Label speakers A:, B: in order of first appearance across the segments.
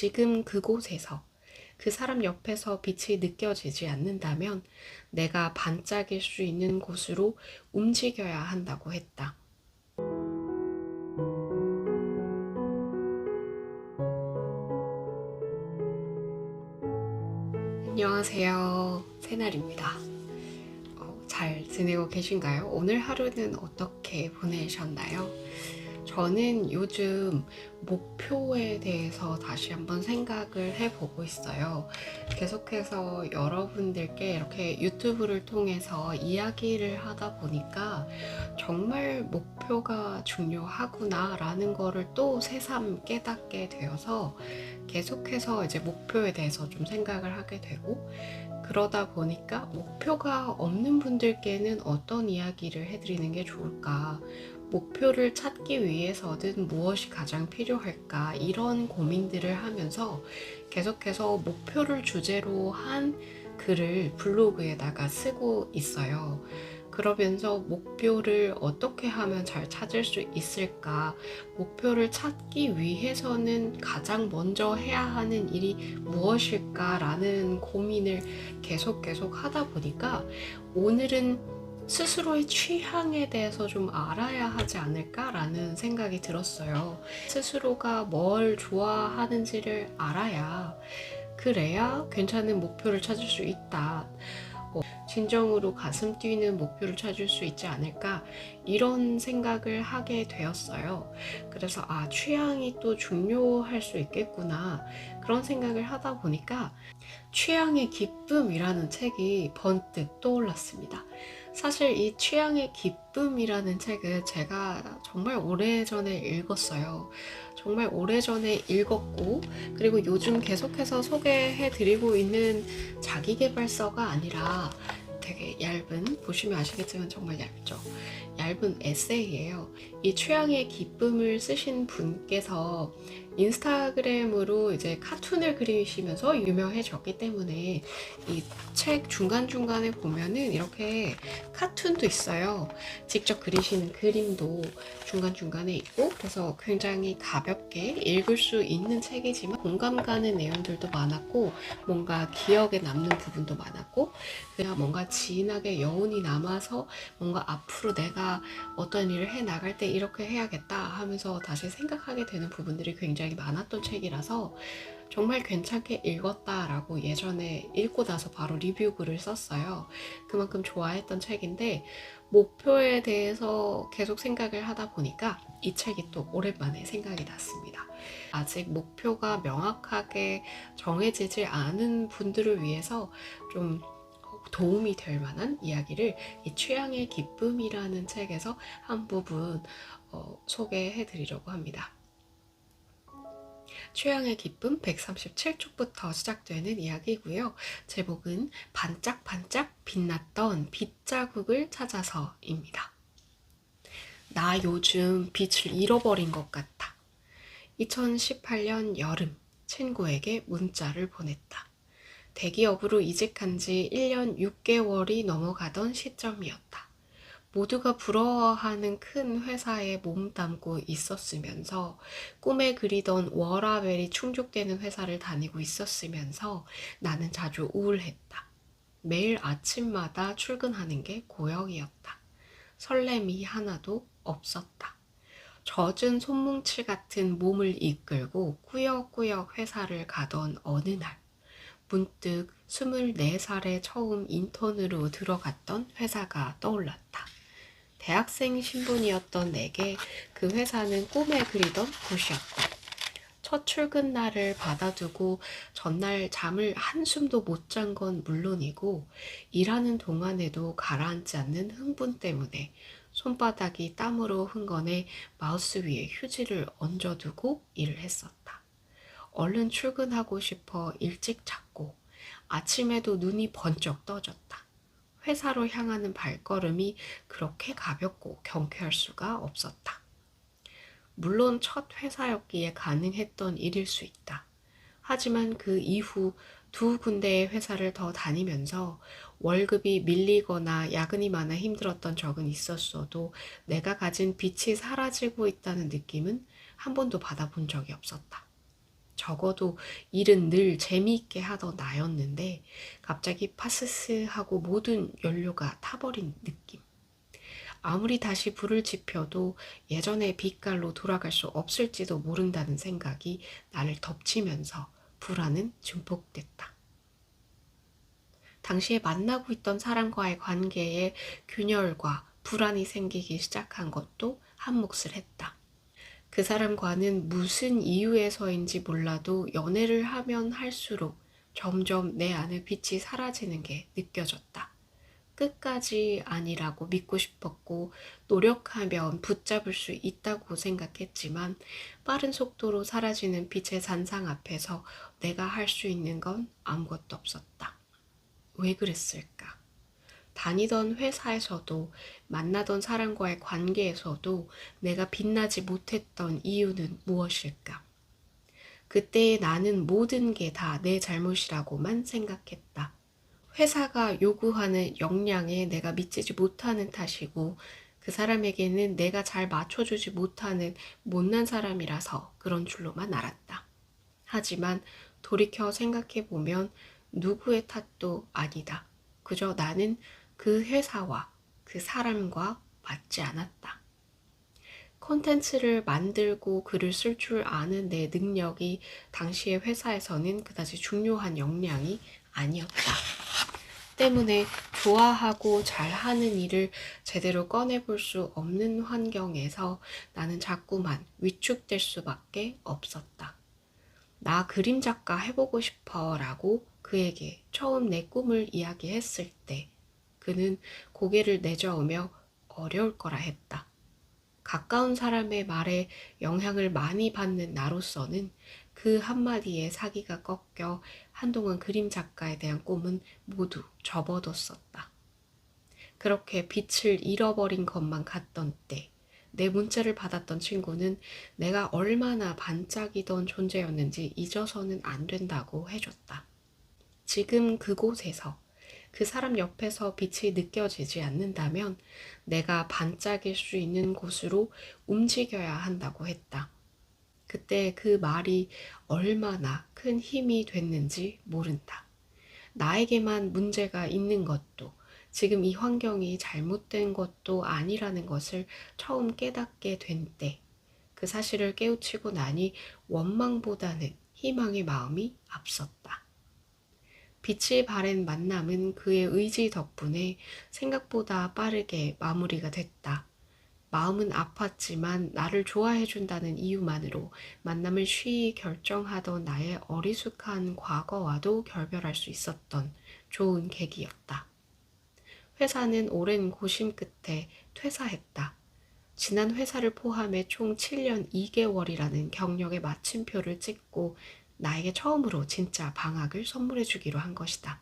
A: 지금 그곳에서 그 사람 옆에서 빛이 느껴지지 않는다면 내가 반짝일 수 있는 곳으로 움직여야 한다고 했다. 안녕하세요. 새날입니다. 잘 지내고 계신가요? 오늘 하루는 어떻게 보내셨나요? 저는 요즘 목표에 대해서 다시 한번 생각을 해보고 있어요. 계속해서 여러분들께 이렇게 유튜브를 통해서 이야기를 하다 보니까 정말 목표가 중요하구나 라는 거를 또 새삼 깨닫게 되어서 계속해서 이제 목표에 대해서 좀 생각을 하게 되고, 그러다 보니까 목표가 없는 분들께는 어떤 이야기를 해드리는 게 좋을까? 목표를 찾기 위해서는 무엇이 가장 필요할까? 이런 고민들을 하면서 계속해서 목표를 주제로 한 글을 블로그에다가 쓰고 있어요. 그러면서 목표를 어떻게 하면 잘 찾을 수 있을까? 목표를 찾기 위해서는 가장 먼저 해야 하는 일이 무엇일까라는 고민을 계속 하다 보니까 오늘은 스스로의 취향에 대해서 좀 알아야 하지 않을까라는 생각이 들었어요. 스스로가 뭘 좋아하는지를 알아야, 그래야 괜찮은 목표를 찾을 수 있다. 진정으로 가슴 뛰는 목표를 찾을 수 있지 않을까, 이런 생각을 하게 되었어요. 그래서 취향이 또 중요할 수 있겠구나, 그런 생각을 하다 보니까 취향의 기쁨이라는 책이 번뜩 떠올랐습니다. 사실 이 취향의 기쁨이라는 책을 제가 정말 오래전에 읽었어요. 정말 오래전에 읽었고, 그리고 요즘 계속해서 소개해드리고 있는 자기계발서가 아니라 되게 얇은, 보시면 아시겠지만 정말 얇죠. 얇은 에세이예요. 이 취향의 기쁨을 쓰신 분께서 인스타그램으로 이제 카툰을 그리시면서 유명해졌기 때문에 이 책 중간중간에 보면은 이렇게 카툰도 있어요. 직접 그리시는 그림도 중간중간에 있고, 그래서 굉장히 가볍게 읽을 수 있는 책이지만 공감 가는 내용들도 많았고, 뭔가 기억에 남는 부분도 많았고, 그냥 뭔가 진하게 여운이 남아서 뭔가 앞으로 내가 어떤 일을 해 나갈 때 이렇게 해야겠다 하면서 다시 생각하게 되는 부분들이 굉장히 많았던 책이라서 정말 괜찮게 읽었다라고 예전에 읽고 나서 바로 리뷰 글을 썼어요. 그만큼 좋아했던 책인데, 목표에 대해서 계속 생각을 하다 보니까 이 책이 또 오랜만에 생각이 났습니다. 아직 목표가 명확하게 정해지지 않은 분들을 위해서 좀 도움이 될 만한 이야기를 이 취향의 기쁨이라는 책에서 한 부분 소개해 드리려고 합니다. 취향의 기쁨 137쪽부터 시작되는 이야기고요. 제목은 반짝반짝 빛났던 빗자국을 찾아서입니다. 나 요즘 빛을 잃어버린 것 같아. 2018년 여름, 친구에게 문자를 보냈다. 대기업으로 이직한 지 1년 6개월이 넘어가던 시점이었다. 모두가 부러워하는 큰 회사에 몸담고 있었으면서, 꿈에 그리던 워라밸이 충족되는 회사를 다니고 있었으면서 나는 자주 우울했다. 매일 아침마다 출근하는 게 고역이었다. 설렘이 하나도 없었다. 젖은 손뭉치 같은 몸을 이끌고 꾸역꾸역 회사를 가던 어느 날, 문득 24살에 처음 인턴으로 들어갔던 회사가 떠올랐다. 대학생 신분이었던 내게 그 회사는 꿈에 그리던 곳이었다. 첫 출근 날을 받아두고 전날 잠을 한숨도 못 잔 건 물론이고, 일하는 동안에도 가라앉지 않는 흥분 때문에 손바닥이 땀으로 흥건해 마우스 위에 휴지를 얹어두고 일을 했었다. 얼른 출근하고 싶어 일찍 잤고, 아침에도 눈이 번쩍 떠졌다. 회사로 향하는 발걸음이 그렇게 가볍고 경쾌할 수가 없었다. 물론 첫 회사였기에 가능했던 일일 수 있다. 하지만 그 이후 2군데의 회사를 더 다니면서 월급이 밀리거나 야근이 많아 힘들었던 적은 있었어도 내가 가진 빛이 사라지고 있다는 느낌은 한 번도 받아본 적이 없었다. 적어도 일은 늘 재미있게 하던 나였는데 갑자기 파스스하고 모든 연료가 타버린 느낌. 아무리 다시 불을 지펴도 예전의 빛깔로 돌아갈 수 없을지도 모른다는 생각이 나를 덮치면서 불안은 증폭됐다. 당시에 만나고 있던 사람과의 관계에 균열과 불안이 생기기 시작한 것도 한 몫을 했다. 그 사람과는 무슨 이유에서인지 몰라도 연애를 하면 할수록 점점 내 안의 빛이 사라지는 게 느껴졌다. 끝까지 아니라고 믿고 싶었고 노력하면 붙잡을 수 있다고 생각했지만 빠른 속도로 사라지는 빛의 잔상 앞에서 내가 할 수 있는 건 아무것도 없었다. 왜 그랬을까? 다니던 회사에서도 만나던 사람과의 관계에서도 내가 빛나지 못했던 이유는 무엇일까? 그때의 나는 모든 게 다 내 잘못이라고만 생각했다. 회사가 요구하는 역량에 내가 미치지 못하는 탓이고 그 사람에게는 내가 잘 맞춰주지 못하는 못난 사람이라서 그런 줄로만 알았다. 하지만 돌이켜 생각해보면 누구의 탓도 아니다. 그저 나는 그 회사와 그 사람과 맞지 않았다. 콘텐츠를 만들고 글을 쓸 줄 아는 내 능력이 당시의 회사에서는 그다지 중요한 역량이 아니었다. 때문에 좋아하고 잘하는 일을 제대로 꺼내볼 수 없는 환경에서 나는 자꾸만 위축될 수밖에 없었다. 나 그림 작가 해보고 싶어 라고 그에게 처음 내 꿈을 이야기했을 때 그는 고개를 내저으며 어려울 거라 했다. 가까운 사람의 말에 영향을 많이 받는 나로서는 그 한마디에 사기가 꺾여 한동안 그림 작가에 대한 꿈은 모두 접어뒀었다. 그렇게 빛을 잃어버린 것만 같던 때, 내 문자를 받았던 친구는 내가 얼마나 반짝이던 존재였는지 잊어서는 안 된다고 해줬다. 지금 그곳에서 그 사람 옆에서 빛이 느껴지지 않는다면 내가 반짝일 수 있는 곳으로 움직여야 한다고 했다. 그때 그 말이 얼마나 큰 힘이 됐는지 모른다. 나에게만 문제가 있는 것도 지금 이 환경이 잘못된 것도 아니라는 것을 처음 깨닫게 된 때, 그 사실을 깨우치고 나니 원망보다는 희망의 마음이 앞섰다. 빛이 바랜 만남은 그의 의지 덕분에 생각보다 빠르게 마무리가 됐다. 마음은 아팠지만 나를 좋아해준다는 이유만으로 만남을 쉬이 결정하던 나의 어리숙한 과거와도 결별할 수 있었던 좋은 계기였다. 회사는 오랜 고심 끝에 퇴사했다. 지난 회사를 포함해 총 7년 2개월이라는 경력의 마침표를 찍고 나에게 처음으로 진짜 방학을 선물해 주기로 한 것이다.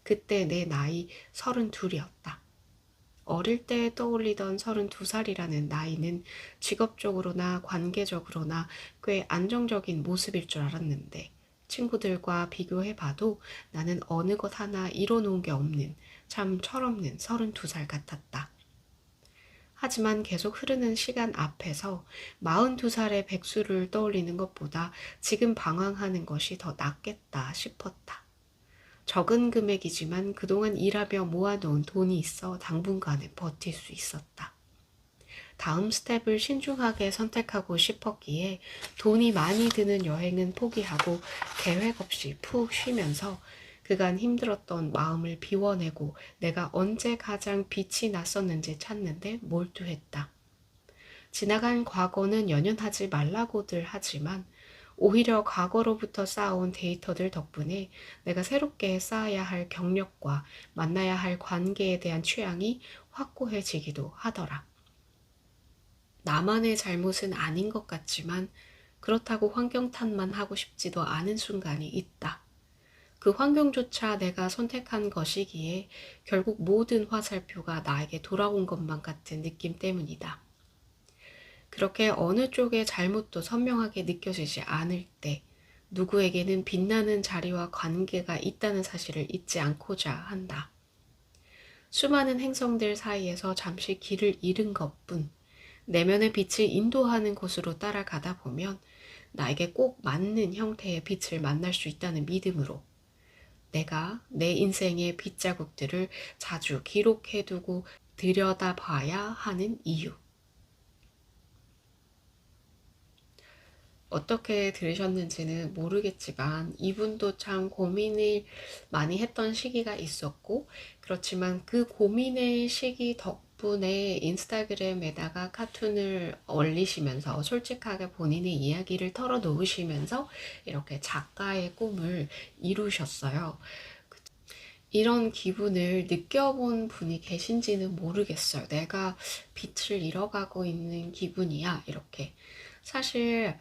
A: 그때 내 나이 32이었다. 어릴 때 떠올리던 32살이라는 나이는 직업적으로나 관계적으로나 꽤 안정적인 모습일 줄 알았는데 친구들과 비교해봐도 나는 어느 것 하나 이뤄놓은 게 없는 참 철없는 32살 같았다. 하지만 계속 흐르는 시간 앞에서 42살의 백수를 떠올리는 것보다 지금 방황하는 것이 더 낫겠다 싶었다. 적은 금액이지만 그동안 일하며 모아놓은 돈이 있어 당분간은 버틸 수 있었다. 다음 스텝을 신중하게 선택하고 싶었기에 돈이 많이 드는 여행은 포기하고 계획 없이 푹 쉬면서 그간 힘들었던 마음을 비워내고 내가 언제 가장 빛이 났었는지 찾는데 몰두했다. 지나간 과거는 연연하지 말라고들 하지만 오히려 과거로부터 쌓아온 데이터들 덕분에 내가 새롭게 쌓아야 할 경력과 만나야 할 관계에 대한 취향이 확고해지기도 하더라. 나만의 잘못은 아닌 것 같지만 그렇다고 환경 탓만 하고 싶지도 않은 순간이 있다. 그 환경조차 내가 선택한 것이기에 결국 모든 화살표가 나에게 돌아온 것만 같은 느낌 때문이다. 그렇게 어느 쪽의 잘못도 선명하게 느껴지지 않을 때 누구에게는 빛나는 자리와 관계가 있다는 사실을 잊지 않고자 한다. 수많은 행성들 사이에서 잠시 길을 잃은 것뿐 내면의 빛을 인도하는 곳으로 따라가다 보면 나에게 꼭 맞는 형태의 빛을 만날 수 있다는 믿음으로 내가 내 인생의 빗자국들을 자주 기록해두고 들여다봐야 하는 이유. 어떻게 들으셨는지는 모르겠지만 이분도 참 고민을 많이 했던 시기가 있었고, 그렇지만 그 고민의 시기 덕분에 인스타그램에다가 카툰을 올리시면서 솔직하게 본인의 이야기를 털어놓으시면서 이렇게 작가의 꿈을 이루셨어요. 이런 기분을 느껴본 분이 계신지는 모르겠어요. 내가 빛을 잃어가고 있는 기분이야, 이렇게. 사실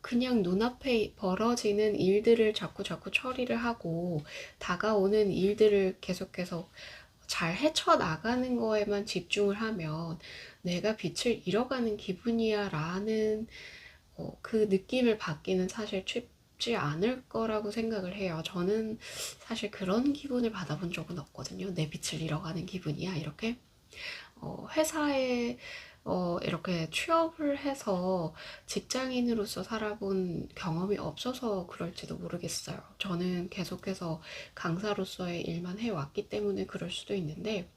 A: 그냥 눈앞에 벌어지는 일들을 자꾸 처리를 하고 다가오는 일들을 계속해서 잘 헤쳐나가는 거에만 집중을 하면 내가 빛을 잃어가는 기분이야 라는 그 느낌을 받기는 사실 쉽지 않을 거라고 생각을 해요. 저는 사실 그런 기분을 받아본 적은 없거든요. 내 빛을 잃어가는 기분이야, 이렇게. 회사에 이렇게 취업을 해서 직장인으로서 살아본 경험이 없어서 그럴지도 모르겠어요. 저는 계속해서 강사로서의 일만 해왔기 때문에 그럴 수도 있는데,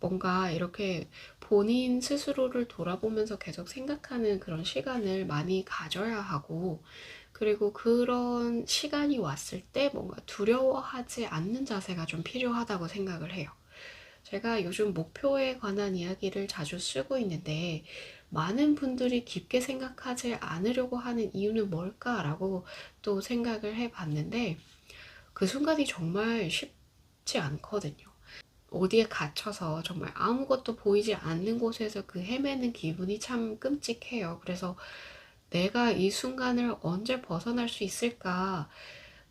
A: 뭔가 이렇게 본인 스스로를 돌아보면서 계속 생각하는 그런 시간을 많이 가져야 하고, 그리고 그런 시간이 왔을 때 뭔가 두려워하지 않는 자세가 좀 필요하다고 생각을 해요. 제가 요즘 목표에 관한 이야기를 자주 쓰고 있는데, 많은 분들이 깊게 생각하지 않으려고 하는 이유는 뭘까라고 또 생각을 해 봤는데, 그 순간이 정말 쉽지 않거든요. 어디에 갇혀서 정말 아무것도 보이지 않는 곳에서 그 헤매는 기분이 참 끔찍해요. 그래서 내가 이 순간을 언제 벗어날 수 있을까?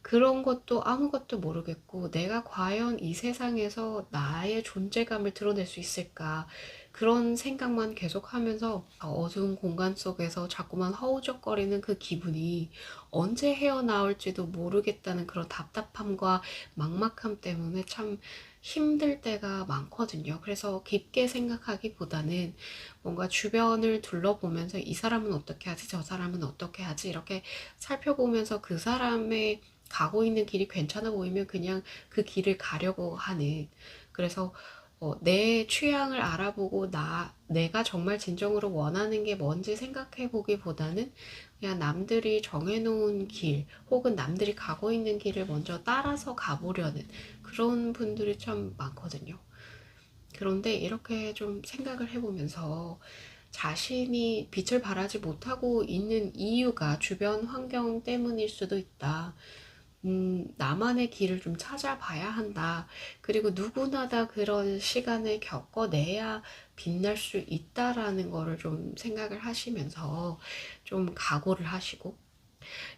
A: 그런 것도 아무것도 모르겠고, 내가 과연 이 세상에서 나의 존재감을 드러낼 수 있을까? 그런 생각만 계속 하면서 어두운 공간 속에서 자꾸만 허우적거리는 그 기분이 언제 헤어나올지도 모르겠다는 그런 답답함과 막막함 때문에 참 힘들 때가 많거든요. 그래서 깊게 생각하기보다는 뭔가 주변을 둘러보면서 이 사람은 어떻게 하지, 저 사람은 어떻게 하지, 이렇게 살펴보면서 그 사람의 가고 있는 길이 괜찮아 보이면 그냥 그 길을 가려고 하는, 그래서 내 취향을 알아보고 내가 정말 진정으로 원하는 게 뭔지 생각해 보기보다는 그냥 남들이 정해놓은 길 혹은 남들이 가고 있는 길을 먼저 따라서 가보려는 그런 분들이 참 많거든요. 그런데 이렇게 좀 생각을 해보면서 자신이 빛을 발하지 못하고 있는 이유가 주변 환경 때문일 수도 있다. 나만의 길을 좀 찾아봐야 한다. 그리고 누구나 다 그런 시간을 겪어내야 빛날 수 있다라는 거를 좀 생각을 하시면서 좀 각오를 하시고,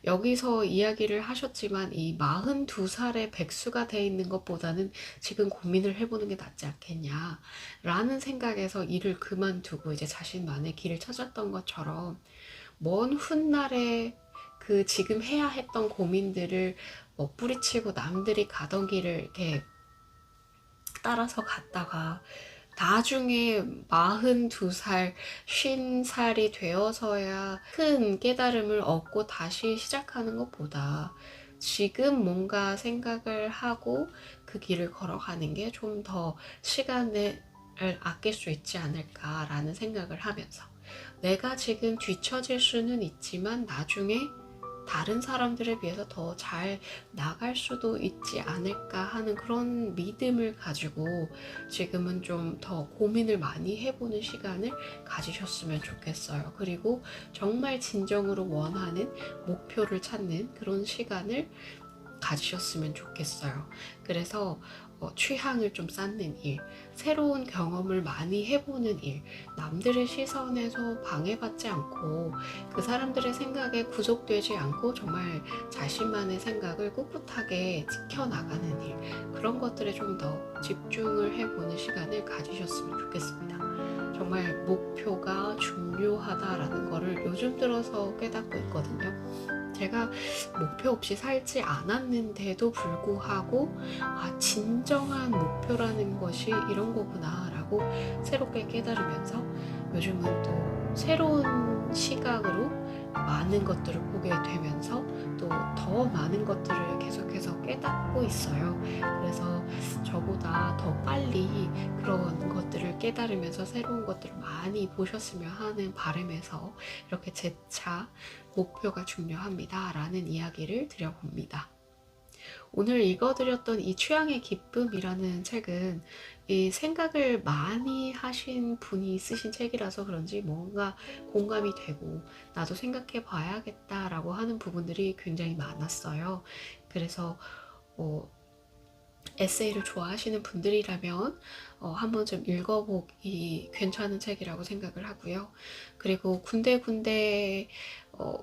A: 여기서 이야기를 하셨지만 이 42살의 백수가 돼 있는 것보다는 지금 고민을 해보는 게 낫지 않겠냐 라는 생각에서 일을 그만두고 이제 자신만의 길을 찾았던 것처럼, 먼 훗날에 그 지금 해야 했던 고민들을 뿌리치고 남들이 가던 길을 이렇게 따라서 갔다가 나중에 42살, 50살이 되어서야 큰 깨달음을 얻고 다시 시작하는 것보다 지금 뭔가 생각을 하고 그 길을 걸어가는 게 좀 더 시간을 아낄 수 있지 않을까라는 생각을 하면서, 내가 지금 뒤처질 수는 있지만 나중에 다른 사람들에 비해서 더 잘 나갈 수도 있지 않을까 하는 그런 믿음을 가지고 지금은 좀 더 고민을 많이 해보는 시간을 가지셨으면 좋겠어요. 그리고 정말 진정으로 원하는 목표를 찾는 그런 시간을 가지셨으면 좋겠어요. 그래서 취향을 좀 쌓는 일, 새로운 경험을 많이 해보는 일, 남들의 시선에서 방해받지 않고 그 사람들의 생각에 구속되지 않고 정말 자신만의 생각을 꿋꿋하게 지켜나가는 일, 그런 것들에 좀 더 집중을 해보는 시간을 가지셨으면 좋겠습니다. 정말 목표가 중요하다라는 거를 요즘 들어서 깨닫고 있거든요. 제가 목표 없이 살지 않았는데도 불구하고 진정한 목표라는 것이 이런 거구나 라고 새롭게 깨달으면서 요즘은 또 새로운 시각으로 많은 것들을 보게 되면서 또 더 많은 것들을 계속해서 깨닫고 있어요. 그래서 저보다 더 빨리 그런 것들을 깨달으면서 새로운 것들을 많이 보셨으면 하는 바람에서 이렇게 재차 목표가 중요합니다 라는 이야기를 드려봅니다. 오늘 읽어드렸던 이 취향의 기쁨이라는 책은 이 생각을 많이 하신 분이 쓰신 책이라서 그런지 뭔가 공감이 되고 나도 생각해 봐야겠다라고 하는 부분들이 굉장히 많았어요. 그래서 에세이를 좋아하시는 분들이라면 한 번쯤 읽어보기 괜찮은 책이라고 생각을 하고요. 그리고 군데군데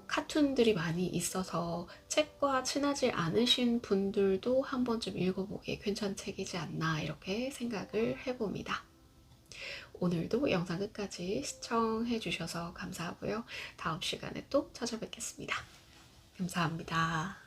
A: 카툰들이 많이 있어서 책과 친하지 않으신 분들도 한 번쯤 읽어보기 괜찮은 책이지 않나 이렇게 생각을 해봅니다. 오늘도 영상 끝까지 시청해 주셔서 감사하고요. 다음 시간에 또 찾아뵙겠습니다. 감사합니다.